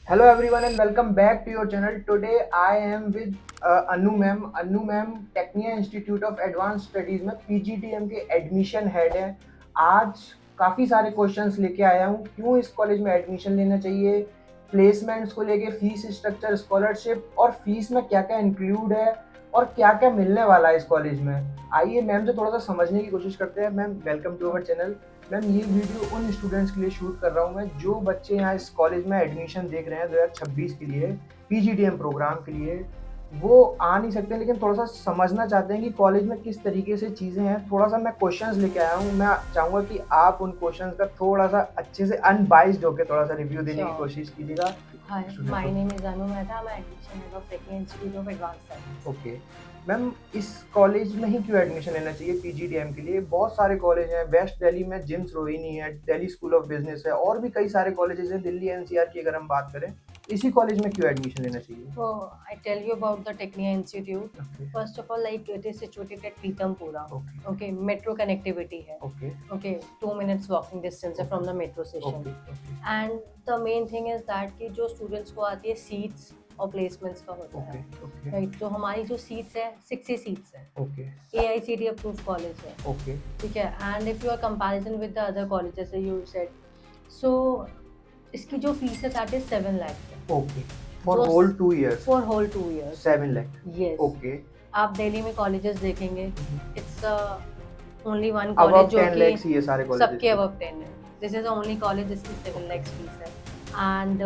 Hello everyone and welcome back to your channel. Today I am with Anu ma'am. Anu ma'am Tecnia institute of advance studies में PGDM के admission head है। आज काफ़ी सारे questions लेके आया हूँ, क्यों इस कॉलेज में एडमिशन लेना चाहिए, प्लेसमेंट्स को लेके, फीस स्ट्रक्चर, स्कॉलरशिप और फीस में क्या क्या इंक्लूड है और क्या क्या मिलने वाला है इस कॉलेज में। आइए मैम से थोड़ा सा समझने की कोशिश करते हैं। Ma'am welcome to our channel. Ma'am ये वीडियो उन स्टूडेंट्स के लिए शूट कर रहा हूँ मैं जो बच्चे यहाँ इस कॉलेज में एडमिशन देख रहे हैं 2026 के लिए, पीजीडीएम प्रोग्राम के लिए। वो आ नहीं सकते लेकिन थोड़ा सा समझना चाहते हैं कि कॉलेज में किस तरीके से चीज़ें हैं। थोड़ा सा मैं क्वेश्चंस लेके आया हूँ, मैं चाहूँगा कि आप उन क्वेश्चंस का थोड़ा सा अच्छे से अनबाइस्ड होकर थोड़ा सा रिव्यू देने की Sure. कोशिश कीजिएगा Hi, स्टूडेंट my को। name is Anu Mehta. I'm admission head of Technical Institute of Advanced Studies. Okay ma'am, इस कॉलेज में ही क्यों एडमिशन लेना चाहिए पीजीडीएम के लिए? बहुत सारे कॉलेज हैं, वेस्ट दिल्ली में जिम्स रोहिणी है, दिल्ली स्कूल ऑफ बिजनेस है और भी कई सारे कॉलेजेस हैं दिल्ली एनसीआर की। अगर हम बात करें, इसी कॉलेज में क्यों एडमिशन लेना चाहिए? So I tell you about the Technia Institute. Okay First of all, like it is situated at Pitampura. Okay Okay, metro connectivity है. Okay Okay, 2 minutes walking distance है from the metro station. Okay okay And the main thing is that कि जो students को आती है seats और placements का होता ओके है. ओके Right, तो हमारी जो seats है 60 seats है. ओके AICTE approved college है. ओके ठीक है. And if you are comparison with the other colleges, you said, so इसकी जो फीस है दैट इज 7 लाख है ओके फॉर जो whole 2 years for whole 2 years 7 lakh. Yes okay आप दिल्ली में कॉलेजेस देखेंगे इट्स ओनली वन अब कॉलेज जो 10 कि लाख ये सारे कॉलेजेस सबके अबव 10 है this is the only college जिसकी 7 lakhs फीस है एंड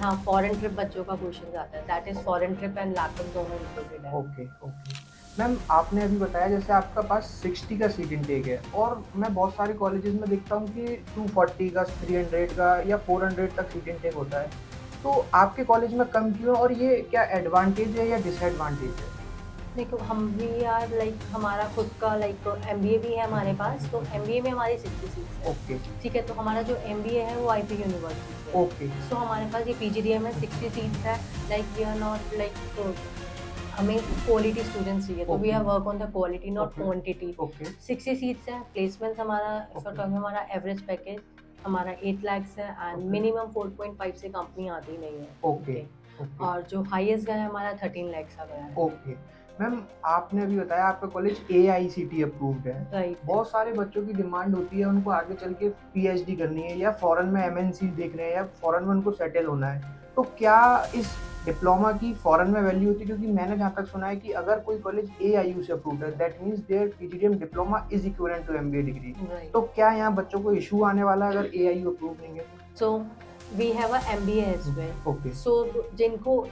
हाँ फॉरेन ट्रिप बच्चों का क्वेश्चन आता है that is foreign trip and laptop दोनों इंक्लूडेड है ओके ओके मैम, आपने अभी बताया जैसे आपका पास 60 का सीट इनटेक है और मैं बहुत सारे कॉलेजेस में देखता हूँ कि 240 का, 300 का या 400 तक सीट इनटेक होता है। तो आपके कॉलेज में कम क्यों है और ये क्या एडवांटेज है या डिसएडवांटेज है? देखो हम भी यार लाइक हमारा खुद का लाइक एमबीए भी है हमारे पास तो एमबीए में हमारी 60 सीट्स है ओके ठीक है तो हमारा जो एमबीए है वो आईपी यूनिवर्सिटी से है ओके सो हमारे पास ये पीजीडीएम में 60 सीट्स है like we are not like तो हमें क्वालिटी स्टूडेंट्स चाहिए तो we Okay. Are work on the quality not Okay. Quantity okay 60 seats है प्लेसमेंट्स हमारा Okay. हमारा एवरेज पैकेज हमारा 8 lakhs है एंड Okay. मिनिमम 4.5 से कंपनी आती नहीं है ओके Okay. ओके और जो हाईएस्ट गया है हमारा 13 lakhs का गया है ओके मैम, आपने अभी बताया आपका कॉलेज एआईसीटी अप्रूव्ड है। राइट बहुत सारे बच्चों की डिमांड होती है, उनको आगे चल के पीएचडी करनी है या फॉरेन में एमएनसी देख रहे हैं या फॉरेन में उनको सेटल होना है। तो क्या इस डिप्लोमा की फॉरेन में वैल्यू होती है? क्योंकि मैंने जहाँ तक सुना है कि अगर कोई कॉलेज एआईयू से अप्रूव्ड है that means there PGDM diploma is equivalent to MBA degree. Right तो क्या यहाँ बच्चों को इशू आने वाला है अगर एआईयू अप्रूव नहीं है? So we have a MBA as well okay so जिनको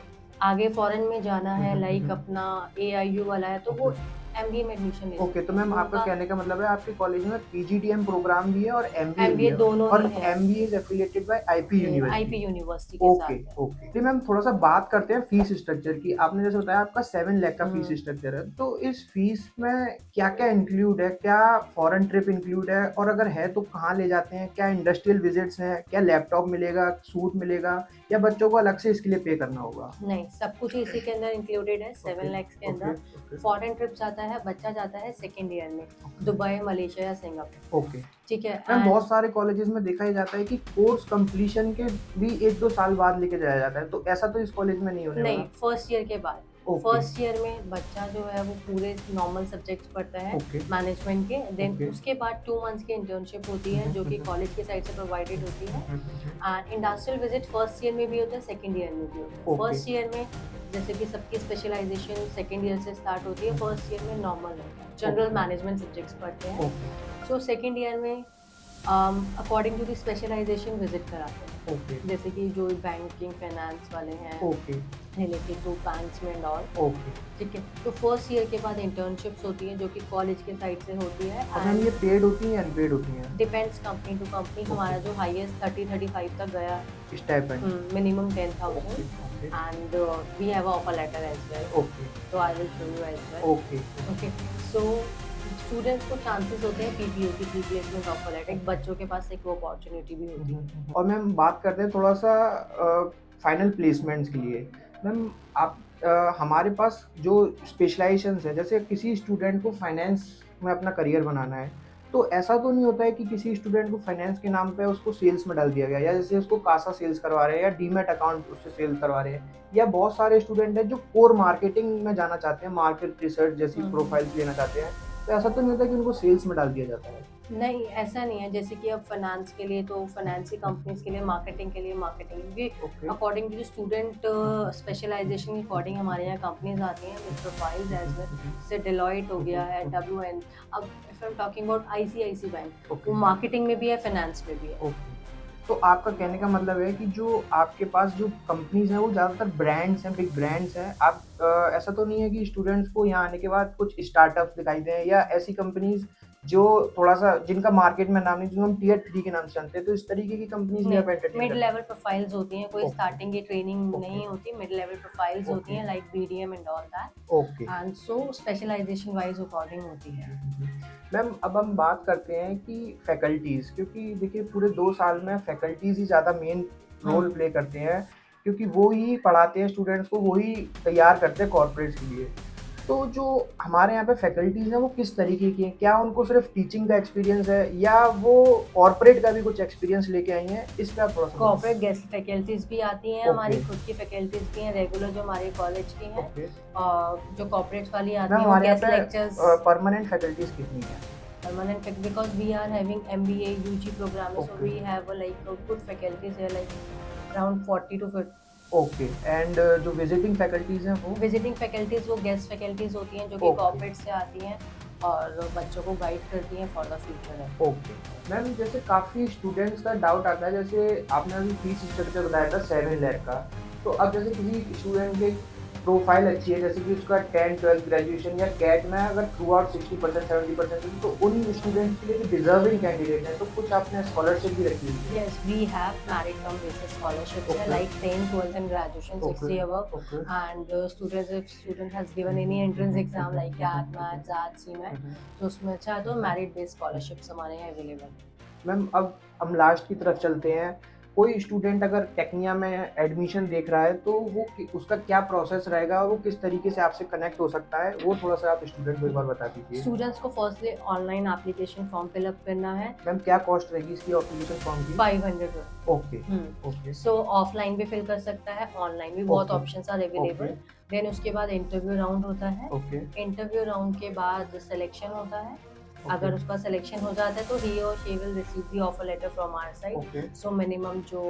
आगे फॉरेन में जाना है लाइक हम्म। अपना एआईयू वाला है तो वो एमबीए में एडमिशन ले ओके, तो मैम आपका उनका कहने का मतलब है आपके कॉलेज में पीजीडीएम प्रोग्राम भी है और एमबीए भी एमबीए है दोनों और ही है MBA is affiliated by IP IP university. University के ओके साथ है ओके तो मैम थोड़ा सा बात करते हैं फीस स्ट्रक्चर की। आपने जैसे बताया आपका 7 लाख का फीस हम्म, स्ट्रक्चर है, तो इस फीस में क्या क्या इंक्लूड है? क्या फॉरेन ट्रिप इंक्लूड है और अगर है तो कहाँ ले जाते हैं? क्या इंडस्ट्रियल विजिट्स हैं? क्या लैपटॉप मिलेगा, सूट मिलेगा या बच्चों को अलग से इसके लिए पे करना होगा? नहीं सब कुछ इसी के अंदर इंक्लूडेड है 7 ओके lakhs के ओके अंदर ओके फॉरेन ट्रिप जाता है बच्चा जाता है सेकेंड ईयर में दुबई मलेशिया या सिंगापुर ओके ठीक है मैम, एंड बहुत सारे कॉलेजेस में देखा ही जाता है कि कोर्स कंप्लीशन के भी 1-2 साल बाद लेके जाया जाता है, तो ऐसा तो इस कॉलेज में नहीं होने नहीं वाला। फर्स्ट ईयर के बाद ओके फर्स्ट ईयर में बच्चा जो है वो पूरे नॉर्मल सब्जेक्ट्स पढ़ता है ओके मैनेजमेंट के देन ओके उसके बाद 2 months की इंटर्नशिप होती है जो कि कॉलेज की साइड से प्रोवाइडेड होती है and industrial visit first year में भी होता है सेकेंड ईयर में भी होता है ओके फर्स्ट ईयर में जैसे कि सबकी स्पेशलाइजेशन सेकेंड ईयर से स्टार्ट होती है फर्स्ट ईयर में नॉर्मल होता है जनरल ओके मैनेजमेंट सब्जेक्ट्स पढ़ते हैं ओके सो सेकेंड ईयर में according to the specialization visit कराते हैं ओके जैसे कि जो बैंकिंग फाइनेंस वाले हैं ओके रिलेटेड टू बैंक्स में एंड ऑल ओके ठीक है तो फर्स्ट ईयर के बाद इंटर्नशिप्स होती हैं जो कि कॉलेज के साइड से होती है और मैम ये पेड होती हैं या अनपेड होती हैं? डिपेंड्स कंपनी टू कंपनी हमारा जो हाईएस्ट 30-35 तक गया stipend. Minimum okay 10,000 okay and we have a offer letter as well okay तो I will show you as well okay okay so students को चांसेस होते हैं पीपीओ की प्री प्लेसमेंट ऑफर लेटर बच्चों के पास एक वो अपॉर्चुनिटी भी होती है और मैम बात करते हैं थोड़ा सा फाइनल प्लेसमेंट्स के लिए। मैम आप हमारे पास जो स्पेशलाइजेशंस है, जैसे किसी स्टूडेंट को फाइनेंस में अपना करियर बनाना है तो ऐसा तो नहीं होता है कि किसी स्टूडेंट को फाइनेंस के नाम पे उसको सेल्स में डाल दिया गया, या जैसे उसको कासा सेल्स करवा रहे हैं या डीमैट अकाउंट उससे सेल्स करवा रहे हैं, या बहुत सारे स्टूडेंट हैं जो कोर मार्केटिंग में जाना चाहते हैं, मार्केट रिसर्च जैसी प्रोफाइल्स लेना चाहते हैं, तो ऐसा तो नहीं होता कि उनको सेल्स में डाल दिया जाता है? नहीं, ऐसा नहीं है। जैसे कि अब फाइनेंस के लिए तो फाइनेंस की कंपनीज के लिए मार्केटिंग के लिए मार्केटिंग, क्योंकि okay. According to student specialization के अकॉर्डिंग हमारे यहाँ कंपनीज आती हैं विद प्रोफाइल्स एज वेल। जैसे डेलॉयट हो गया है, WN। अब if I am talking about ICICI bank, वो मार्केटिंग में भी है, फाइनेंस में भी है। ओके। तो आपका कहने का मतलब है कि जो आपके पास जो कंपनीज हैं वो ज़्यादातर ब्रांड्स हैं, बिग ब्रांड्स हैं। आप ऐसा तो नहीं है कि स्टूडेंट्स को यहाँ आने के बाद कुछ स्टार्टअप्स दिखाई दें, या ऐसी कंपनीज जो थोड़ा-सा जिनका मार्केट में नाम नहीं, जिनको हम टियर 3 के नाम से जानते हैं, तो इस तरीके की कंपनीज भी आप एंटरटेन मिड करते हैं? लेवल प्रोफाइल्स होती हैं, कोई ओके, स्टार्टिंग की ट्रेनिंग ओके, नहीं होती, मिड लेवल प्रोफाइल्स होती ओके, हैं like BDM and all that, okay. And so specialization wise according होती है। मैम, अब हम बात करते हैं कि फैकल्टीज़, क्योंकि देखिए पूरे 2 साल में फैकल्टीज़ ही ज़्यादा मेन रोल प्ले करते हैं, क्योंकि वो ही पढ़ाते हैं स्टूडेंट्स को, वो ही तैयार करते हैं कॉर्पोरेट्स के लिए। तो जो हमारे यहाँ पे फैकल्टीज़ हैं वो किस तरीके की हैं? क्या उनको सिर्फ़ टीचिंग का एक्सपीरियंस है, या वो कॉर्पोरेट का भी कुछ एक्सपीरियंस लेके आई हैं? इस पे आप थोड़ा-सा कॉर्पोरेट गेस्ट फैकल्टीज भी आती हैं, हमारी ओके, खुद की फैकल्टीज भी हैं, रेगुलर जो हमारे कॉलेज की हैं, ओके। और जो कॉर्पोरेट्स वाली आती मैम, हैं वो हमारे यहाँ गेस्ट पे लेक्चर्स परमानेंट फैकल्टीज़ कितनी हैं? permanent because we are having MBA UG program, so okay, we have like good faculties here, like around 40 to 50. Okay. And जो विज़िटिंग फैकल्टीज़ हैं वो? विजिटिंग फैकल्टीज वो गेस्ट फैकल्टीज होती हैं जो कि ओके, कॉर्पोरेट से आती हैं और बच्चों को गाइड करती हैं फॉर द फ्यूचर है। ओके। मैम, जैसे काफ़ी स्टूडेंट्स का डाउट आता है, जैसे आपने अभी फीस स्ट्रक्चर बताया था 7 लाख का, तो अब जैसे किसी स्टूडेंट की प्रोफाइल अच्छी है, जैसे कि उसका 10-12 ग्रेजुएशन या कैट में अगर थ्रू आउट 60% 70%, तो उन स्टूडेंट्स के लिए जो डिजर्विंग कैंडिडेट हैं, तो कुछ आपने स्कॉलरशिप भी रखी हुई है? Yes, we have merit come basis scholarships Okay. like 10, 12 and graduation 60 Okay. above, okay. and students, if student has given any entrance exam like CAT, MAT, JAT, CMAT, तो उसमें अच्छा है तो merit based scholarships हमारे यहाँ available है। Ma'am, अब हम लास्ट की तरफ चलते हैं। कोई स्टूडेंट अगर टेक्निया में एडमिशन देख रहा है, तो वो उसका क्या प्रोसेस रहेगा और वो किस तरीके से आपसे कनेक्ट हो सकता है, वो थोड़ा-सा आप स्टूडेंट को एक बार बता दीजिए। स्टूडेंट्स को firstly online application form fill up करना है, मैम, क्या कॉस्ट रहेगी इसकी एप्लीकेशन फॉर्म की? 500। ओके, ओके, सो ऑफलाइन भी फिल कर सकता है, ऑनलाइन भी बहुत okay, options are available. Then उसके बाद इंटरव्यू राउंड होता है, ओके, इंटरव्यू राउंड के बाद सिलेक्शन होता है। अगर उसका सिलेक्शन हो जाता है तो ही और she will receive the offer letter from our side. Okay, so minimum जो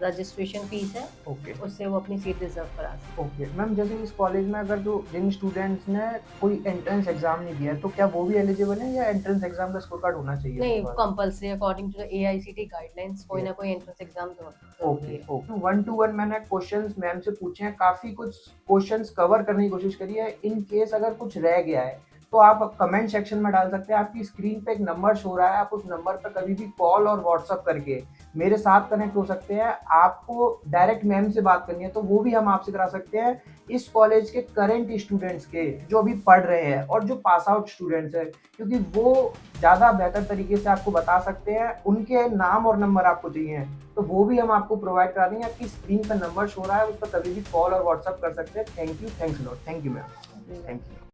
रजिस्ट्रेशन फीस है ओके, उससे वो अपनी सीट रिजर्व करा सकते ओके। मैम, जैसे इस कॉलेज में अगर जो जिन स्टूडेंट्स ने कोई एंट्रेंस एग्ज़ाम नहीं दिया है, तो क्या वो भी एलिजिबल है, या एंट्रेंस एग्ज़ाम का स्कोर कार्ड होना चाहिए हैं। नहीं, उसके बाद? Compulsory according to the AICTE guidelines कोई ना कोई एंट्रेंस एग्जाम तो ओके, ओके। 1 टू 1 मैंने क्वेश्चंस मैम से पूछे हैं, काफ़ी कुछ क्वेश्चंस कवर करने की कोशिश करी है। इन केस अगर कुछ रह गया है, तो आप कमेंट सेक्शन में डाल सकते हैं। आपकी स्क्रीन पे एक नंबर शो हो रहा है, आप उस नंबर पर कभी भी कॉल और व्हाट्सएप करके मेरे साथ कनेक्ट हो सकते हैं। आपको डायरेक्ट मैम से बात करनी है, तो वो भी हम आपसे करा सकते हैं। इस कॉलेज के करंट स्टूडेंट्स के जो अभी पढ़ रहे हैं और जो पास आउट स्टूडेंट्स हैं, क्योंकि वो ज़्यादा बेहतर तरीके से आपको बता सकते हैं, उनके नाम और नंबर आपको चाहिए, तो वो भी हम आपको प्रोवाइड करा देंगे। आपकी स्क्रीन पर नंबर शो रहा है, उस पर कभी भी कॉल और व्हाट्सएप कर सकते हैं। Thank you, thanks a lot. Thank you ma'am, हैं। Thank you.